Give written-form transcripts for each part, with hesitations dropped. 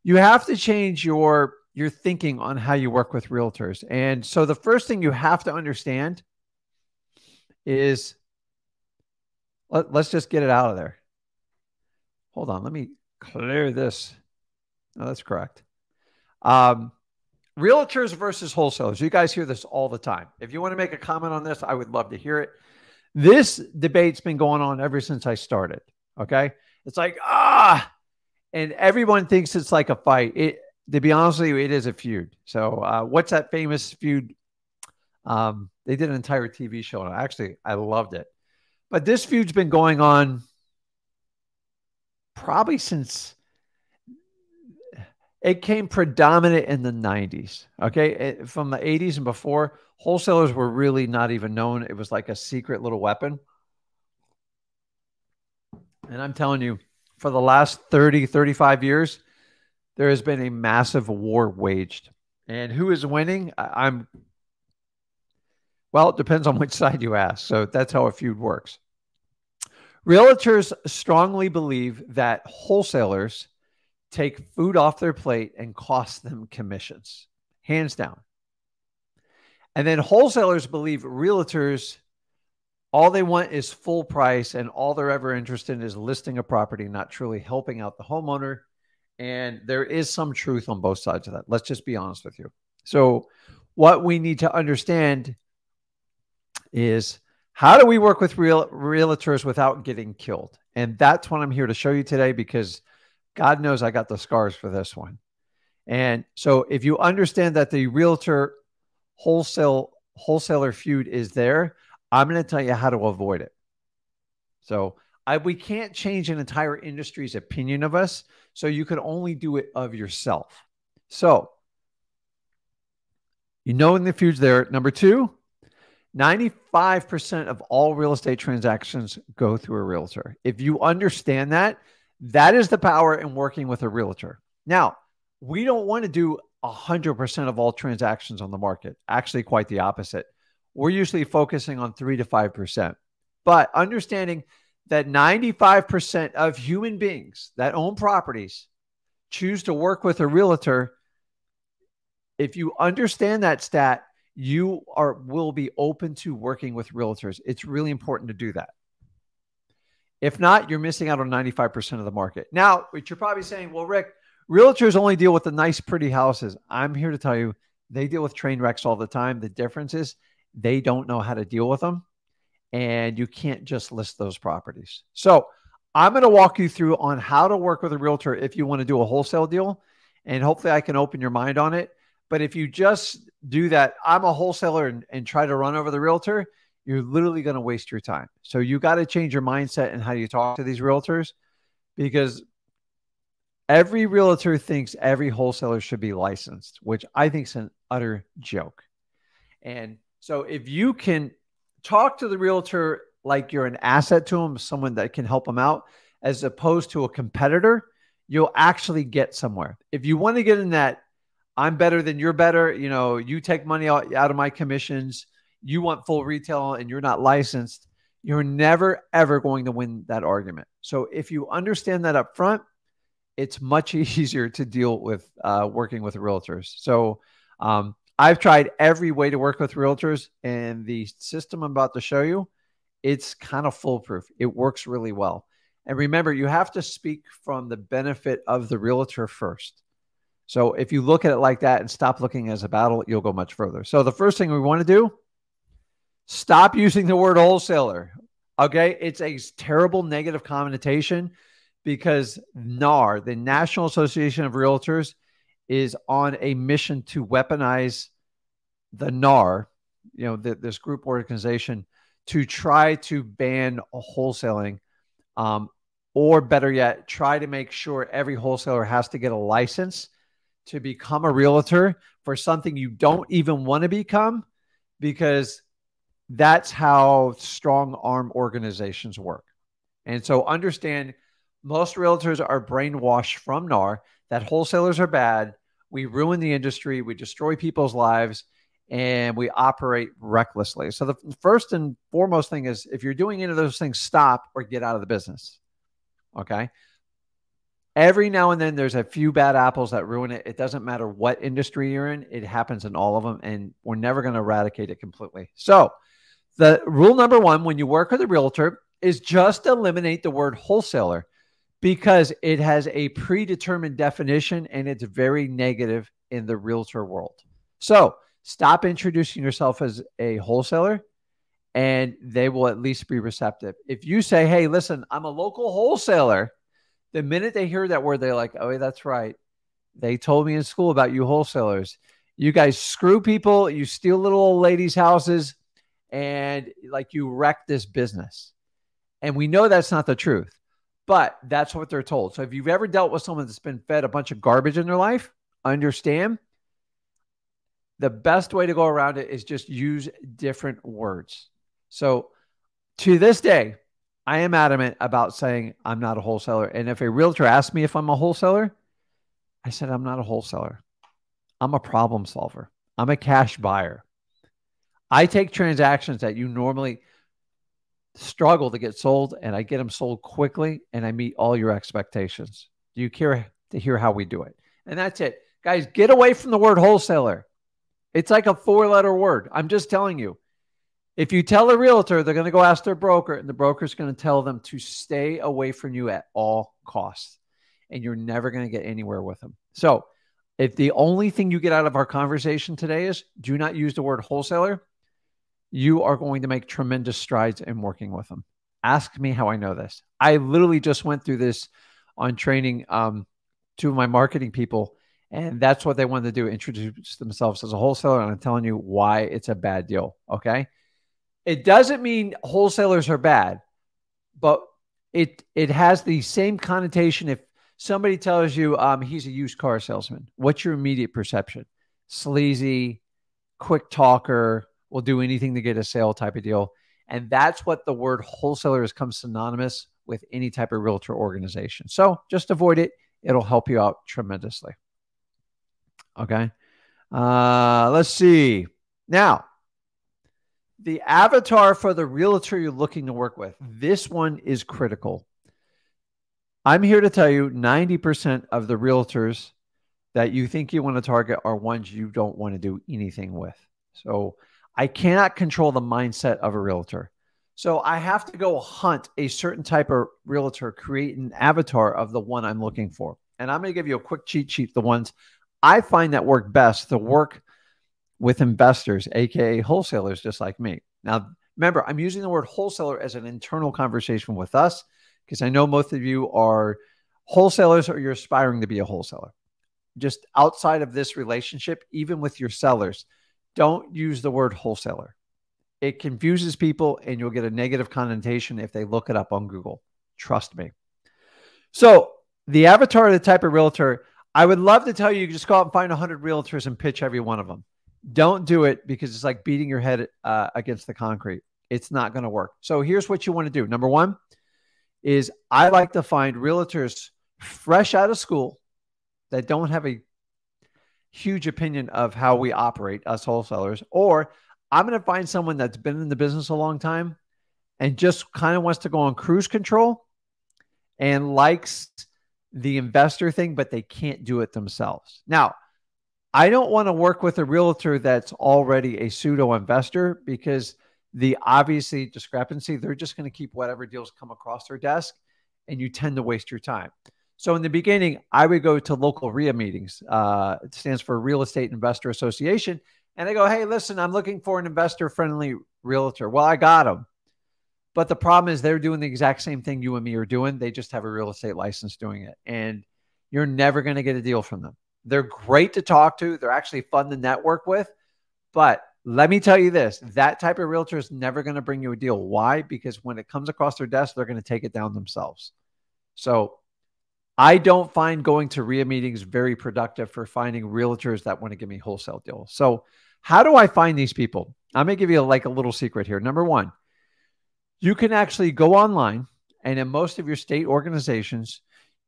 You have to change your thinking on how you work with realtors. And so the first thing you have to understand is let's just get it out of there. Hold on, let me clear this. No, that's correct. Um, Realtors versus wholesalers. You guys hear this all the time. If you want to make a comment on this, I would love to hear it. This debate's been going on ever since I started. Okay. It's like, and everyone thinks it's like a fight. To be honest with you, it is a feud. So, what's that famous feud? They did an entire TV show, and actually, I loved it. But this feud's been going on probably since it came predominant in the 90s. Okay. From the 80s and before, wholesalers were really not even known. It was like a secret little weapon. And I'm telling you, for the last 30, 35 years, there has been a massive war waged. And who is winning? Well, it depends on which side you ask. So that's how a feud works. Realtors strongly believe that wholesalers take food off their plate and cost them commissions, hands down. And then wholesalers believe realtors, all they want is full price, and all they're ever interested in is listing a property, not truly helping out the homeowner. And there is some truth on both sides of that. Let's just be honest with you. So what we need to understand is, how do we work with realtors without getting killed? And that's what I'm here to show you today, because God knows I got the scars for this one. And so if you understand that the realtor wholesaler feud is there, I'm going to tell you how to avoid it. So we can't change an entire industry's opinion of us. So you can only do it of yourself. So, you know, in the feud's there. Number two, 95% of all real estate transactions go through a realtor. If you understand that, that is the power in working with a realtor. Now, we don't want to do 100% of all transactions on the market. Actually, quite the opposite. We're usually focusing on 3 to 5%. But understanding that 95% of human beings that own properties choose to work with a realtor, if you understand that stat, you will be open to working with realtors. It's really important to do that. If not, you're missing out on 95% of the market. Now, what you're probably saying, well, Rick, realtors only deal with the nice, pretty houses. I'm here to tell you, they deal with train wrecks all the time. The difference is they don't know how to deal with them, and you can't just list those properties. So I'm going to walk you through on how to work with a realtor if you want to do a wholesale deal, and hopefully I can open your mind on it. But if you just do that, I'm a wholesaler, and try to run over the realtor, you're literally going to waste your time. So you got to change your mindset and how you talk to these realtors, because every realtor thinks every wholesaler should be licensed, which I think is an utter joke. And so if you can talk to the realtor like you're an asset to them, someone that can help them out, as opposed to a competitor, you'll actually get somewhere. If you want to get in that, I'm better than you're better, you know, you take money out of my commissions, you want full retail and you're not licensed, you're never, ever going to win that argument. So if you understand that up front, it's much easier to deal with working with realtors. So I've tried every way to work with realtors, and the system I'm about to show you, it's kind of foolproof. It works really well. And remember, you have to speak from the benefit of the realtor first. So if you look at it like that and stop looking as a battle, you'll go much further. So the first thing we want to do, stop using the word wholesaler. Okay. It's a terrible negative connotation, because NAR, the National Association of Realtors, is on a mission to weaponize the NAR, you know, this group organization, to try to ban wholesaling, or better yet, try to make sure every wholesaler has to get a license to become a realtor for something you don't even want to become, because that's how strong arm organizations work. And so understand, most realtors are brainwashed from NAR that wholesalers are bad. We ruin the industry. We destroy people's lives, and we operate recklessly. So the first and foremost thing is, if you're doing any of those things, stop or get out of the business. Okay. Every now and then there's a few bad apples that ruin it. It doesn't matter what industry you're in. It happens in all of them, and we're never going to eradicate it completely. So the rule number one, when you work with a realtor, is just eliminate the word wholesaler because it has a predetermined definition and it's very negative in the realtor world. So stop introducing yourself as a wholesaler and they will at least be receptive. If you say, hey, listen, I'm a local wholesaler, the minute they hear that word, they're like, oh, that's right. They told me in school about you wholesalers. You guys screw people, you steal little old ladies' houses, and like you wreck this business. And we know that's not the truth, but that's what they're told. So if you've ever dealt with someone that's been fed a bunch of garbage in their life, understand the best way to go around it is just use different words. So to this day, I am adamant about saying I'm not a wholesaler. And if a realtor asks me if I'm a wholesaler, I said, I'm not a wholesaler. I'm a problem solver. I'm a cash buyer. I take transactions that you normally struggle to get sold and I get them sold quickly and I meet all your expectations. Do you care to hear how we do it? And that's it. Guys, get away from the word wholesaler. It's like a 4-letter word. I'm just telling you. If you tell a realtor, they're going to go ask their broker and the broker's going to tell them to stay away from you at all costs. And you're never going to get anywhere with them. So if the only thing you get out of our conversation today is do not use the word wholesaler, you are going to make tremendous strides in working with them. Ask me how I know this. I literally just went through this on training two of my marketing people, and that's what they wanted to do, introduce themselves as a wholesaler, and I'm telling you why it's a bad deal, okay? It doesn't mean wholesalers are bad, but it has the same connotation. If somebody tells you he's a used car salesman, what's your immediate perception? Sleazy, quick talker, will do anything to get a sale type of deal. And that's what the word wholesaler has come synonymous with any type of realtor organization. So just avoid it. It'll help you out tremendously. Okay. Let's see. Now, the avatar for the realtor you're looking to work with. This one is critical. I'm here to tell you 90% of the realtors that you think you want to target are ones you don't want to do anything with. So I cannot control the mindset of a realtor. So I have to go hunt a certain type of realtor, create an avatar of the one I'm looking for. And I'm going to give you a quick cheat sheet, the ones I find that work best to work with investors, AKA wholesalers, just like me. Now, remember, I'm using the word wholesaler as an internal conversation with us because I know most of you are wholesalers or you're aspiring to be a wholesaler. Just outside of this relationship, even with your sellers, don't use the word wholesaler. It confuses people and you'll get a negative connotation if they look it up on Google. Trust me. So the avatar of the type of realtor, I would love to tell you, you can just go out and find 100 realtors and pitch every one of them. Don't do it because it's like beating your head against the concrete. It's not going to work. So here's what you want to do. Number one is I like to find realtors fresh out of school that don't have a huge opinion of how we operate as wholesalers, or I'm going to find someone that's been in the business a long time and just kind of wants to go on cruise control and likes the investor thing, but they can't do it themselves. Now, I don't want to work with a realtor that's already a pseudo investor because the obviously discrepancy, they're just going to keep whatever deals come across their desk and you tend to waste your time. So in the beginning, I would go to local RIA meetings. It stands for Real Estate Investor Association. And I go, hey, listen, I'm looking for an investor-friendly realtor. Well, I got them. But the problem is they're doing the exact same thing you and me are doing. They just have a real estate license doing it. And you're never going to get a deal from them. They're great to talk to. They're actually fun to network with. But let me tell you this, that type of realtor is never going to bring you a deal. Why? Because when it comes across their desk, they're going to take it down themselves. So I don't find going to RIA meetings very productive for finding realtors that want to give me wholesale deals. So how do I find these people? I'm going to give you like a little secret here. Number one, you can actually go online and in most of your state organizations,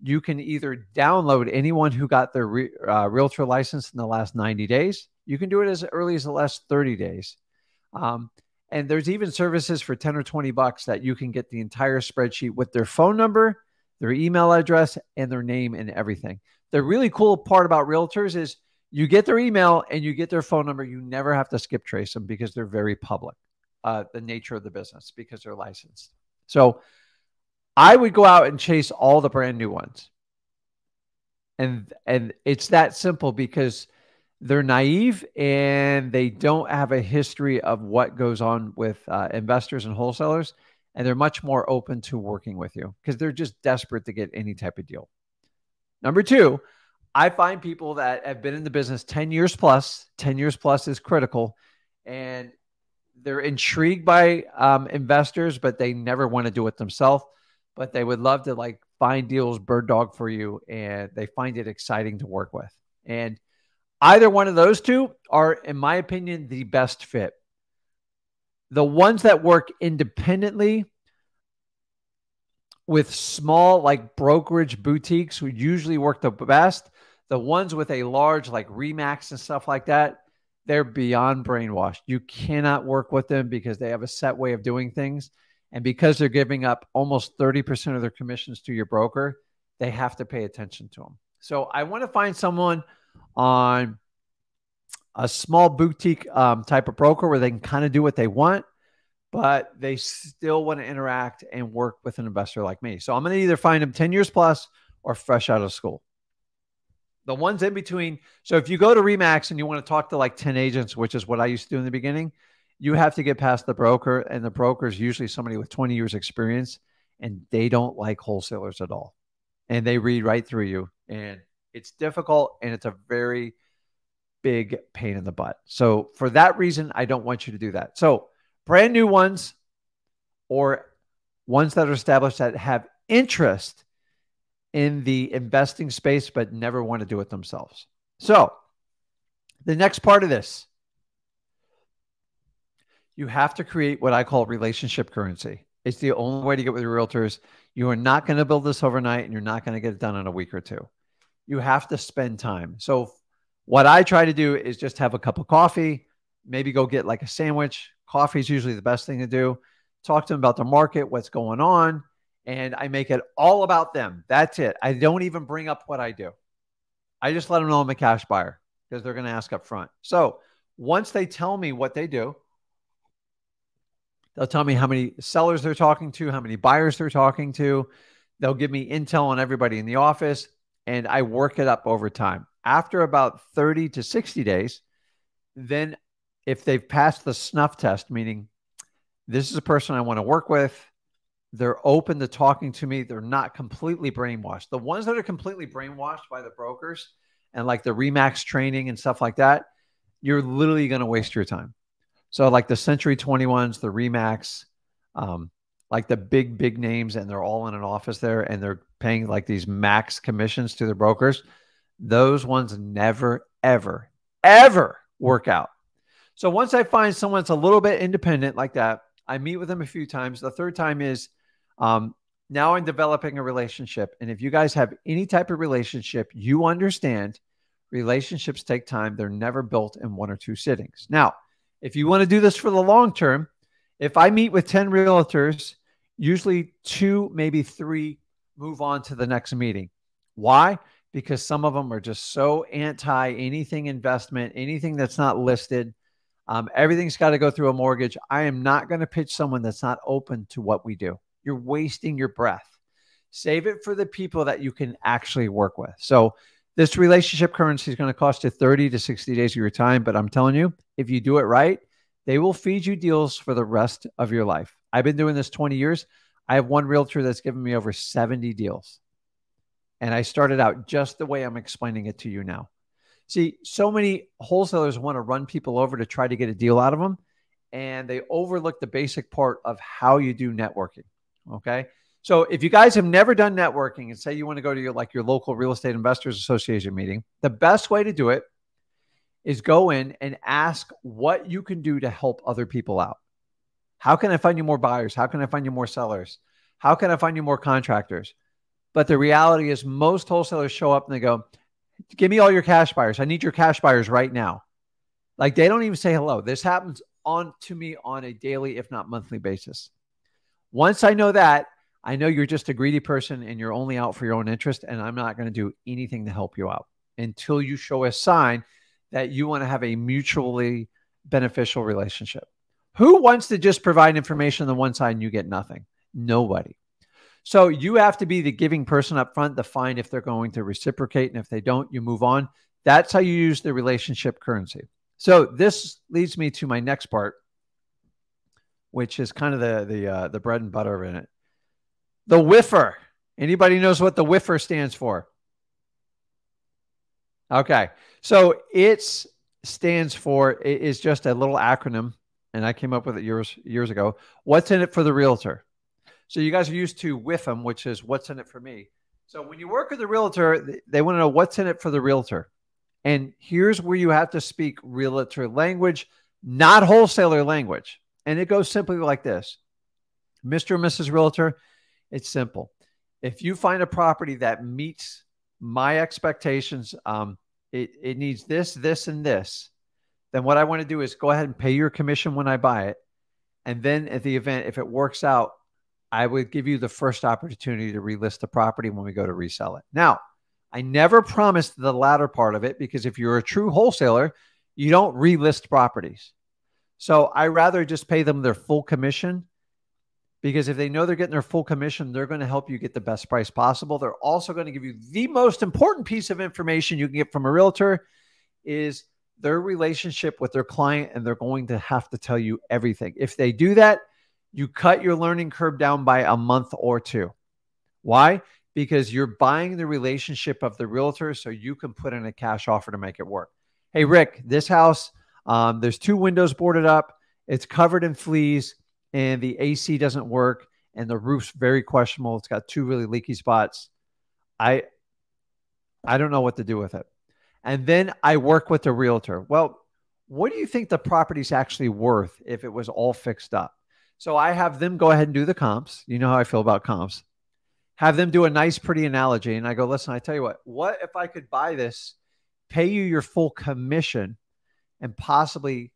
you can either download anyone who got their realtor license in the last 90 days. You can do it as early as the last 30 days. And there's even services for 10 or 20 bucks that you can get the entire spreadsheet with their phone number, their email address, and their name and everything. The really cool part about realtors is you get their email and you get their phone number. You never have to skip trace them because they're very public, the nature of the business, because they're licensed. So I would go out and chase all the brand new ones. And it's that simple because they're naive and they don't have a history of what goes on with investors and wholesalers. And they're much more open to working with you because they're just desperate to get any type of deal. Number two, I find people that have been in the business 10 years plus. 10 years plus is critical. And they're intrigued by investors, but they never want to do it themselves. But they would love to like find deals, bird dog for you, and they find it exciting to work with. And either one of those two are, in my opinion, the best fit. The ones that work independently with small like brokerage boutiques would usually work the best. The ones with a large like Remax and stuff like that, they're beyond brainwashed. You cannot work with them because they have a set way of doing things. And because they're giving up almost 30% of their commissions to your broker, they have to pay attention to them. So I want to find someone on a small boutique type of broker where they can kind of do what they want, but they still want to interact and work with an investor like me. So I'm going to either find them 10 years plus or fresh out of school. The ones in between. So if you go to Remax and you want to talk to like 10 agents, which is what I used to do in the beginning, you have to get past the broker, and the broker is usually somebody with 20 years experience, and they don't like wholesalers at all. And they read right through you, and it's difficult, and it's a very big pain in the butt. So for that reason, I don't want you to do that. So brand new ones or ones that are established that have interest in the investing space, but never want to do it themselves. So the next part of this, you have to create what I call relationship currency. It's the only way to get with your realtors. You are not going to build this overnight, and you're not going to get it done in a week or two. You have to spend time. So what I try to do is just have a cup of coffee, maybe go get like a sandwich. Coffee is usually the best thing to do. Talk to them about the market, what's going on, and I make it all about them. That's it. I don't even bring up what I do. I just let them know I'm a cash buyer because they're going to ask up front. So once they tell me what they do, they'll tell me how many sellers they're talking to, how many buyers they're talking to. They'll give me intel on everybody in the office, and I work it up over time. After about 30 to 60 days, then if they've passed the snuff test, meaning this is a person I want to work with, they're open to talking to me, they're not completely brainwashed. The ones that are completely brainwashed by the brokers and like the Remax training and stuff like that, you're literally going to waste your time. So like the Century 21s, the Remax, like the big names, and they're all in an office there and they're paying like these max commissions to the brokers. Those ones never, ever, ever work out. So once I find someone that's a little bit independent like that, I meet with them a few times. The third time is now I'm developing a relationship. And if you guys have any type of relationship, you understand relationships take time. They're never built in one or two sittings. Now, if you want to do this for the long term, if I meet with 10 realtors, usually 2, maybe 3 move on to the next meeting. Why? Because some of them are just so anti anything investment, anything that's not listed. Everything's got to go through a mortgage. I am not going to pitch someone that's not open to what we do. You're wasting your breath. Save it for the people that you can actually work with. So this relationship currency is going to cost you 30 to 60 days of your time. But I'm telling you, if you do it right, they will feed you deals for the rest of your life. I've been doing this 20 years. I have one realtor that's given me over 70 deals. And I started out just the way I'm explaining it to you now. See, so many wholesalers want to run people over to try to get a deal out of them, and they overlook the basic part of how you do networking. Okay. So if you guys have never done networking and say you want to go to your local real estate investors association meeting, the best way to do it is go in and ask what you can do to help other people out. How can I find you more buyers? How can I find you more sellers? How can I find you more contractors? But the reality is most wholesalers show up and they go, give me all your cash buyers. I need your cash buyers right now. Like they don't even say hello. This happens to me on a daily, if not monthly basis. Once I know that, I know you're just a greedy person and you're only out for your own interest, and I'm not going to do anything to help you out until you show a sign that you want to have a mutually beneficial relationship. Who wants to just provide information on the one side and you get nothing? Nobody. So you have to be the giving person up front to find if they're going to reciprocate. And if they don't, you move on. That's how you use the relationship currency. So this leads me to my next part, which is kind of the bread and butter in it. The whiffer. Anybody knows what the whiffer stands for? Okay. So it stands for, it is just a little acronym, and I came up with it years ago. What's in it for the realtor? So you guys are used to WIFM, which is what's in it for me. So when you work with a realtor, they want to know what's in it for the realtor. And here's where you have to speak realtor language, not wholesaler language. And it goes simply like this. Mr. and Mrs. Realtor, it's simple. If you find a property that meets my expectations, it needs this, this, and this, then what I want to do is go ahead and pay your commission when I buy it. And then at the event, if it works out, I would give you the first opportunity to relist the property when we go to resell it. Now, I never promised the latter part of it, because if you're a true wholesaler, you don't relist properties. So I rather just pay them their full commission, because if they know they're getting their full commission, they're going to help you get the best price possible. They're also going to give you the most important piece of information you can get from a realtor is their relationship with their client, and they're going to have to tell you everything. If they do that, you cut your learning curve down by a month or two. Why? Because you're buying the relationship of the realtor so you can put in a cash offer to make it work. Hey, Rick, this house, there's 2 windows boarded up. It's covered in fleas, and the AC doesn't work, and the roof's very questionable. It's got 2 really leaky spots. I don't know what to do with it. And then I work with the realtor. Well, what do you think the property's actually worth if it was all fixed up? So I have them go ahead and do the comps. You know how I feel about comps. Have them do a nice, pretty analogy. And I go, listen, I tell you what if I could buy this, pay you your full commission, and possibly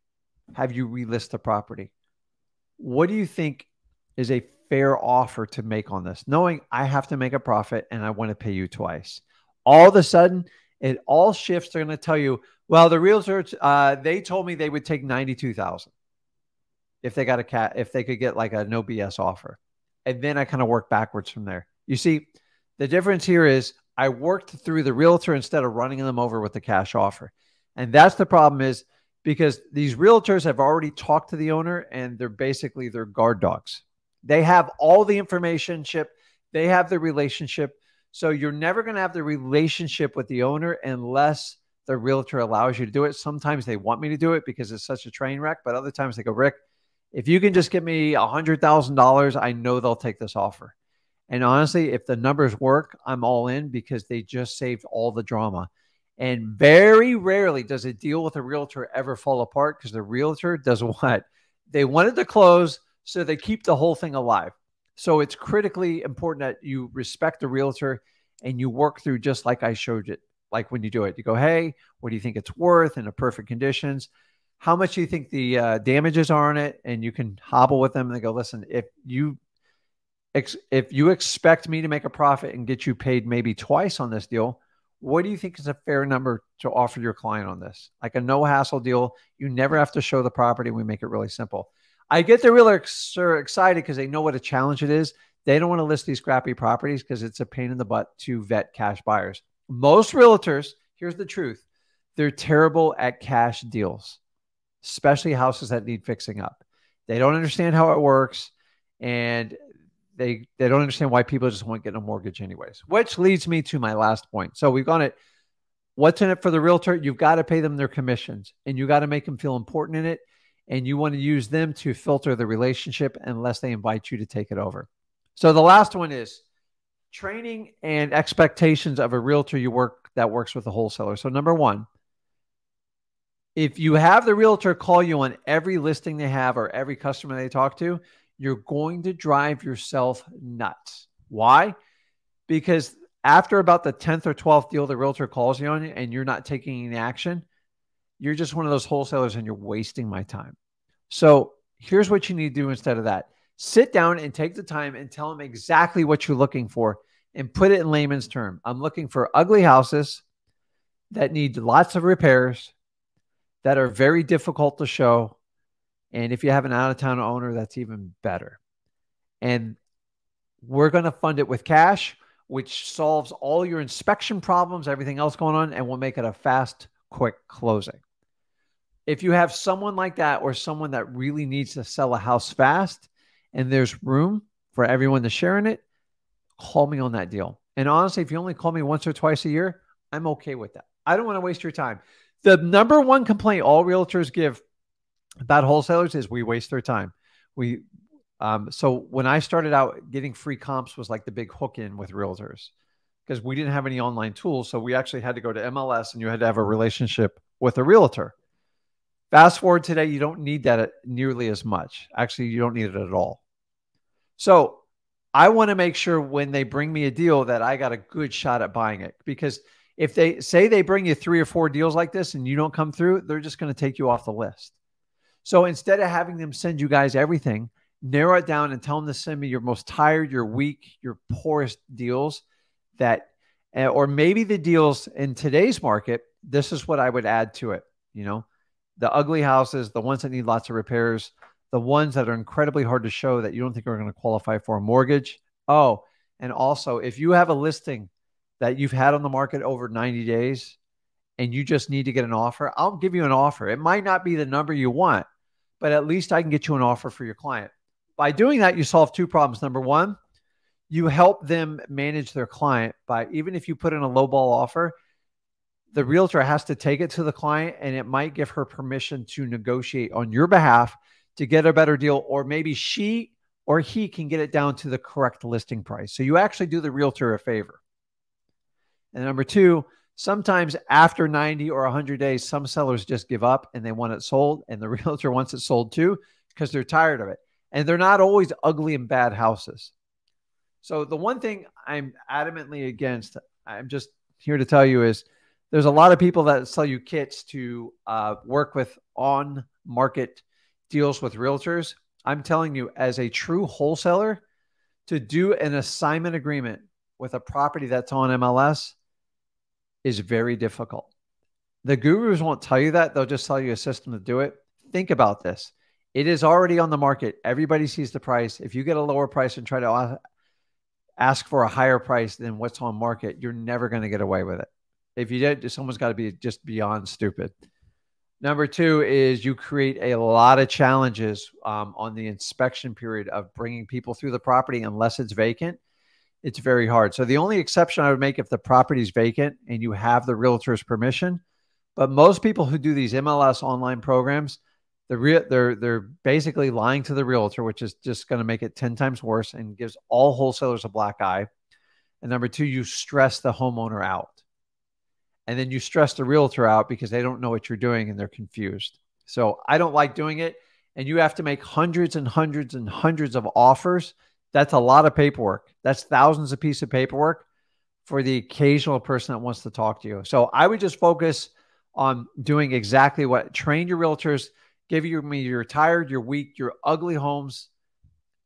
have you relist the property? What do you think is a fair offer to make on this, knowing I have to make a profit and I want to pay you twice? All of a sudden, it all shifts. They're going to tell you, well, the realtors, they told me they would take $92,000 if they got if they could get like a no BS offer. And then I kind of work backwards from there. You see, the difference here is I worked through the realtor instead of running them over with the cash offer. And that's the problem, is because these realtors have already talked to the owner, and they're basically their guard dogs. They have all the information. They have the relationship. So you're never going to have the relationship with the owner unless the realtor allows you to do it. Sometimes they want me to do it because it's such a train wreck, but other times they go, Rick, if you can just give me $100,000, I know they'll take this offer. And honestly, if the numbers work, I'm all in, because they just saved all the drama. And very rarely does a deal with a realtor ever fall apart, because the realtor does what? They wanted to close, so they keep the whole thing alive. So it's critically important that you respect the realtor and you work through just like I showed it. Like when you do it, you go, hey, what do you think it's worth in the perfect conditions? How much do you think the damages are on it? And you can hobble with them and they go, listen, if you expect me to make a profit and get you paid maybe twice on this deal, what do you think is a fair number to offer your client on this? Like a no hassle deal. You never have to show the property. We make it really simple. I get the realtor excited because they know what a challenge it is. They don't want to list these crappy properties because it's a pain in the butt to vet cash buyers. Most realtors, here's the truth, they're terrible at cash deals, especially houses that need fixing up. They don't understand how it works, and they don't understand why people just won't get a mortgage anyways, which leads me to my last point. So we've gone at what's in it for the realtor. You've got to pay them their commissions, and you got to make them feel important in it. And you want to use them to filter the relationship unless they invite you to take it over. So the last one is training and expectations of a realtor that works with a wholesaler. So number one, if you have the realtor call you on every listing they have or every customer they talk to, you're going to drive yourself nuts. Why? Because after about the 10th or 12th deal the realtor calls you on and you're not taking any action, you're just one of those wholesalers and you're wasting my time. So here's what you need to do instead of that. Sit down and take the time and tell them exactly what you're looking for and put it in layman's term. I'm looking for ugly houses that need lots of repairs, that are very difficult to show. And if you have an out-of-town owner, that's even better. And we're going to fund it with cash, which solves all your inspection problems, everything else going on, and we'll make it a fast, quick closing. If you have someone like that or someone that really needs to sell a house fast and there's room for everyone to share in it, call me on that deal. And honestly, if you only call me once or twice a year, I'm okay with that. I don't want to waste your time. The number one complaint all realtors give about wholesalers is we waste their time. So when I started out, getting free comps was like the big hook in with realtors because we didn't have any online tools. So we actually had to go to MLS and you had to have a relationship with a realtor. Fast forward today, you don't need that nearly as much. Actually, you don't need it at all. So I want to make sure when they bring me a deal that I got a good shot at buying it, because if they say they bring you 3 or 4 deals like this and you don't come through, they're just going to take you off the list. So instead of having them send you guys everything, narrow it down and tell them to send me your most tired, your weak, your poorest deals that, or maybe the deals in today's market. This is what I would add to it. You know, the ugly houses, the ones that need lots of repairs, the ones that are incredibly hard to show that you don't think are going to qualify for a mortgage. Oh, and also if you have a listing that you've had on the market over 90 days and you just need to get an offer, I'll give you an offer. It might not be the number you want, but at least I can get you an offer for your client. By doing that, you solve 2 problems. Number one, you help them manage their client by, even if you put in a lowball offer, the realtor has to take it to the client and it might give her permission to negotiate on your behalf to get a better deal, or maybe she or he can get it down to the correct listing price. So you actually do the realtor a favor. And number 2, sometimes after 90 or 100 days, some sellers just give up and they want it sold, and the realtor wants it sold too because they're tired of it. And they're not always ugly and bad houses. So the one thing I'm adamantly against, I'm just here to tell you, is there's a lot of people that sell you kits to work with on-market deals with realtors. I'm telling you, as a true wholesaler, to do an assignment agreement with a property that's on MLS is very difficult. The gurus won't tell you that. They'll just tell you a system to do it. Think about this. It is already on the market. Everybody sees the price. If you get a lower price and try to ask for a higher price than what's on market, you're never going to get away with it. If you did, someone's got to be just beyond stupid. Number 2 is you create a lot of challenges on the inspection period of bringing people through the property. Unless it's vacant, it's very hard. So the only exception I would make if the property is vacant and you have the realtor's permission. But most people who do these MLS online programs, they're basically lying to the realtor, which is just going to make it 10 times worse and gives all wholesalers a black eye. And number 2, you stress the homeowner out. And then you stress the realtor out because they don't know what you're doing and they're confused. So I don't like doing it. And you have to make hundreds and hundreds and hundreds of offers. That's a lot of paperwork. That's thousands of pieces of paperwork for the occasional person that wants to talk to you. So I would just focus on doing exactly what, train your realtors, give me your tired, your weak, your ugly homes,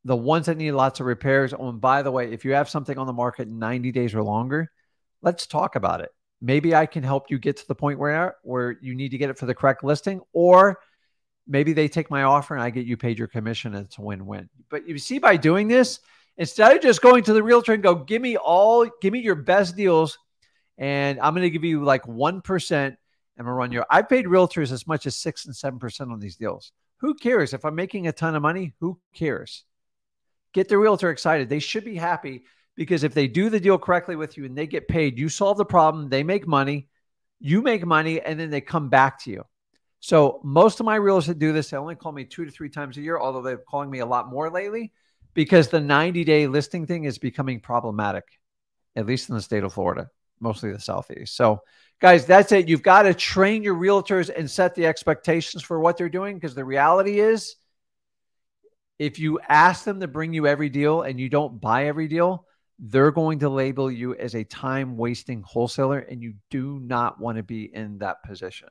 the ones that need lots of repairs. Oh, and by the way, if you have something on the market 90 days or longer, let's talk about it. Maybe I can help you get to the point where you need to get it for the correct listing, or maybe they take my offer and I get you paid your commission and it's a win-win. But you see, by doing this, instead of just going to the realtor and go, give me your best deals and I'm going to give you like 1% and I'm going to run I've paid realtors as much as 6 and 7% on these deals. Who cares? If I'm making a ton of money, who cares? Get the realtor excited. They should be happy. Because if they do the deal correctly with you and they get paid, you solve the problem, they make money, you make money, and then they come back to you. So most of my realtors that do this, they only call me 2 to 3 times a year, although they're calling me a lot more lately, because the 90-day listing thing is becoming problematic, at least in the state of Florida, mostly the Southeast. So guys, that's it. You've got to train your realtors and set the expectations for what they're doing, because the reality is, if you ask them to bring you every deal and you don't buy every deal, they're going to label you as a time-wasting wholesaler, and you do not want to be in that position.